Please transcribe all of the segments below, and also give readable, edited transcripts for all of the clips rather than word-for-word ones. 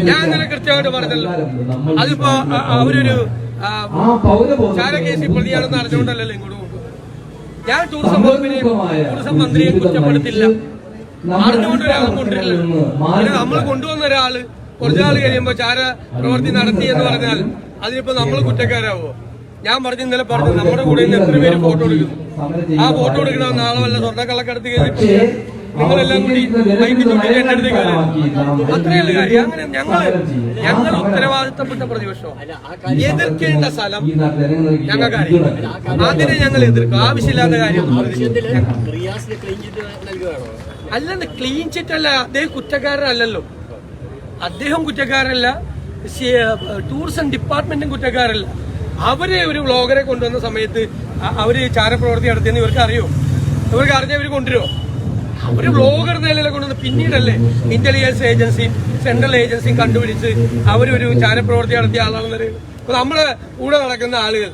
ഞാൻ ഇന്നലെ കൃത്യമായിട്ട് പറഞ്ഞല്ലോ. അതിപ്പോ അവരൊരു ചാരക്കേസിൽ പ്രതിയാണെന്ന് അറിഞ്ഞുകൊണ്ടല്ലോ ഇങ്ങോട്ട് കൊണ്ടുപോകും. ഞാൻ ടൂറിസം മന്ത്രിയെ കുറ്റപ്പെടുത്തില്ല. അറിഞ്ഞുകൊണ്ട് ഒരാളും കൊണ്ടിരിക്കില്ല. പിന്നെ നമ്മൾ കൊണ്ടുവന്ന ഒരാള് കുറച്ചാൾ കഴിയുമ്പോ ചാര പ്രവൃത്തി നടത്തി എന്ന് പറഞ്ഞാൽ അതിനിപ്പോ നമ്മൾ കുറ്റക്കാരാവോ? ഞാൻ ഇന്നലെ പറഞ്ഞു നമ്മുടെ കൂടെ നിന്ന് എത്ര പേര് ഫോട്ടോ എടുക്കുന്നു. ആ ഫോട്ടോ എടുക്കണ നാളെ വല്ല സ്വർണ്ണക്കള്ളക്കടത്ത് കഴിഞ്ഞിട്ട് നിങ്ങളെല്ലാം കൂടി എന്റെ അടുത്തേക്ക് അത്രയല്ല കാര്യം. അങ്ങനെ ഞങ്ങൾ ഉത്തരവാദിത്തപ്പെട്ട പ്രതിപക്ഷമാണ്. എതിർക്കേണ്ട സ്ഥലം ഞങ്ങൾക്കറിയാം. അതിനെ ഞങ്ങൾ എതിർക്കും. ആവശ്യമില്ലാത്ത കാര്യം അല്ലെന്ന്. ക്ലീൻ ചിറ്റ് അല്ല, അദ്ദേഹം കുറ്റക്കാരനല്ലല്ലോ. അദ്ദേഹം കുറ്റക്കാരല്ല, ടൂറിസം ഡിപ്പാർട്ട്മെന്റും കുറ്റക്കാരല്ല. അവര് ഒരു വ്ളോഗറെ കൊണ്ടുവന്ന സമയത്ത് അവര് ചാരപ്രവർത്തി നടത്തിയെന്ന് ഇവർക്ക് അറിയോ? ഇവർക്ക് അറിഞ്ഞാൽ ഇവർ കൊണ്ടുവരുമോ? ഒരു വ്ളോഗർ നിലയിലെ കൊണ്ടുവന്ന് പിന്നീടല്ലേ ഇന്റലിജൻസ് ഏജൻസിയും സെൻട്രൽ ഏജൻസിയും കണ്ടുപിടിച്ച് അവരൊരു ചാരപ്രവർത്തി നടത്തിയ ആളാണെന്ന്. അപ്പൊ നമ്മളെ കൂടെ നടക്കുന്ന ആളുകൾ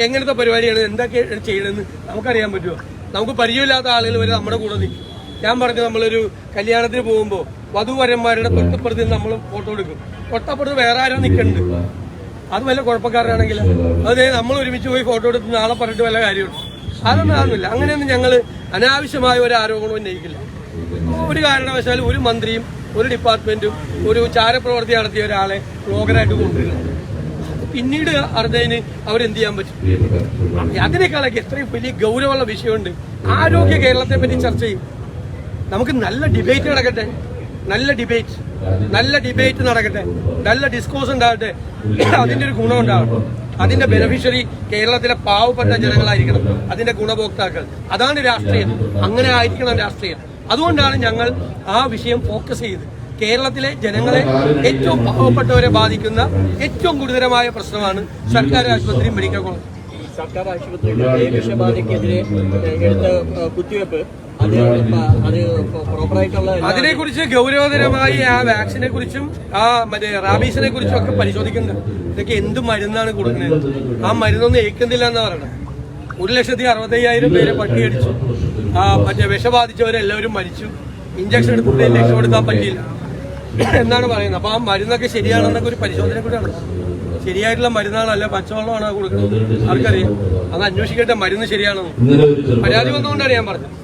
എങ്ങനത്തെ പരിപാടിയാണ്, എന്തൊക്കെയാണ് ചെയ്യണമെന്ന് നമുക്കറിയാൻ പറ്റുമോ? നമുക്ക് പരിചയമില്ലാത്ത ആളുകൾ വരെ നമ്മുടെ കൂടെ നിൽക്കും. ഞാൻ പറഞ്ഞു, നമ്മളൊരു കല്യാണത്തിന് പോകുമ്പോൾ വധുവരന്മാരുടെ തൊട്ടപ്പുറത്ത് നിന്ന് നമ്മൾ ഫോട്ടോ എടുക്കും. തൊട്ടപ്പുറത്ത് വേറെ ആരോ നിൽക്കുന്നുണ്ട്. അത് വല്ല കുഴപ്പക്കാരനാണെങ്കിൽ അതെ നമ്മൾ ഒരുമിച്ച് പോയി ഫോട്ടോ എടുത്ത് നാളെ പറഞ്ഞിട്ട് വല്ല കാര്യമുണ്ട്? അതൊന്നും ആകുന്നില്ല. അങ്ങനെയൊന്നും ഞങ്ങൾ അനാവശ്യമായ ഒരു ആരോപണവും ഉന്നയിക്കില്ല. ഒരു കാരണവശാലും ഒരു മന്ത്രിയും ഒരു ഡിപ്പാർട്ട്മെന്റും ഒരു ചാരപ്രവർത്തി നടത്തിയ ഒരാളെ ബ്ലോഗറായിട്ട് കൊണ്ടുവരില്ല. പിന്നീട് അറിഞ്ഞതിന് അവരെന്ത് ചെയ്യാൻ പറ്റും? അതിനേക്കാളൊക്കെ എത്രയും വലിയ ഗൗരവമുള്ള വിഷയമുണ്ട്. ആരോഗ്യ കേരളത്തെ പറ്റി ചർച്ച ചെയ്യും. നമുക്ക് നല്ല ഡിബേറ്റ് നടക്കട്ടെ, നല്ല ഡിബേറ്റ് നടക്കട്ടെ, നല്ല ഡിസ്കോഴ്സ് ഉണ്ടാകട്ടെ. അതിന്റെ ഒരു ഗുണം ഉണ്ടാകട്ടെ. അതിന്റെ ബെനിഫിഷ്യറി കേരളത്തിലെ പാവപ്പെട്ട ജനങ്ങളായിരിക്കണം, അതിന്റെ ഗുണഭോക്താക്കൾ. അതാണ് രാഷ്ട്രീയം. അങ്ങനെ ആയിരിക്കണം രാഷ്ട്രീയം. അതുകൊണ്ടാണ് ഞങ്ങൾ ആ വിഷയം ഫോക്കസ് ചെയ്ത് കേരളത്തിലെ ജനങ്ങളെ ഏറ്റവും പാവപ്പെട്ടവരെ ബാധിക്കുന്ന ഏറ്റവും ഗുരുതരമായ പ്രശ്നമാണ് സർക്കാർ ആശുപത്രി, മെഡിക്കൽ കോളേജ്. സർക്കാർ ആശുപത്രിയിലെ വിഷബാധയ്ക്കെതിരെ എടുത്ത കുത്തിവെപ്പ് അതിനെക്കുറിച്ച് ഗൗരവതരമായി ആ വാക്സിനെ കുറിച്ചും ആ മറ്റേ റാബീസിനെ കുറിച്ചും ഒക്കെ പരിശോധിക്കുന്നുണ്ട്. ഇതൊക്കെ എന്ത് മരുന്നാണ് കൊടുക്കുന്നത്? ആ മരുന്നൊന്നും ഏൽക്കുന്നില്ല എന്നാ പറയണത്. 1,65,000 പേരെ പട്ടിയടിച്ചു. മറ്റേ വിഷബാധിച്ചവരെല്ലാവരും മരിച്ചു. ഇഞ്ചക്ഷൻ എടുത്തിട്ട് രക്ഷപ്പെടുത്താൻ പറ്റിയില്ല എന്നാണ് പറയുന്നത്. അപ്പൊ ആ മരുന്നൊക്കെ ശരിയാണെന്നൊക്കെ ഒരു പരിശോധന കൂടെയാണ്. ശരിയായിട്ടുള്ള മരുന്നാണല്ല പച്ചവെള്ളമാണ് കൊടുക്കുന്നത്. ആർക്കറിയാം? അത് അന്വേഷിക്കട്ടെ, മരുന്ന് ശരിയാണെന്ന്. പരാതി വന്നുകൊണ്ടാണ് ഞാൻ പറഞ്ഞത്.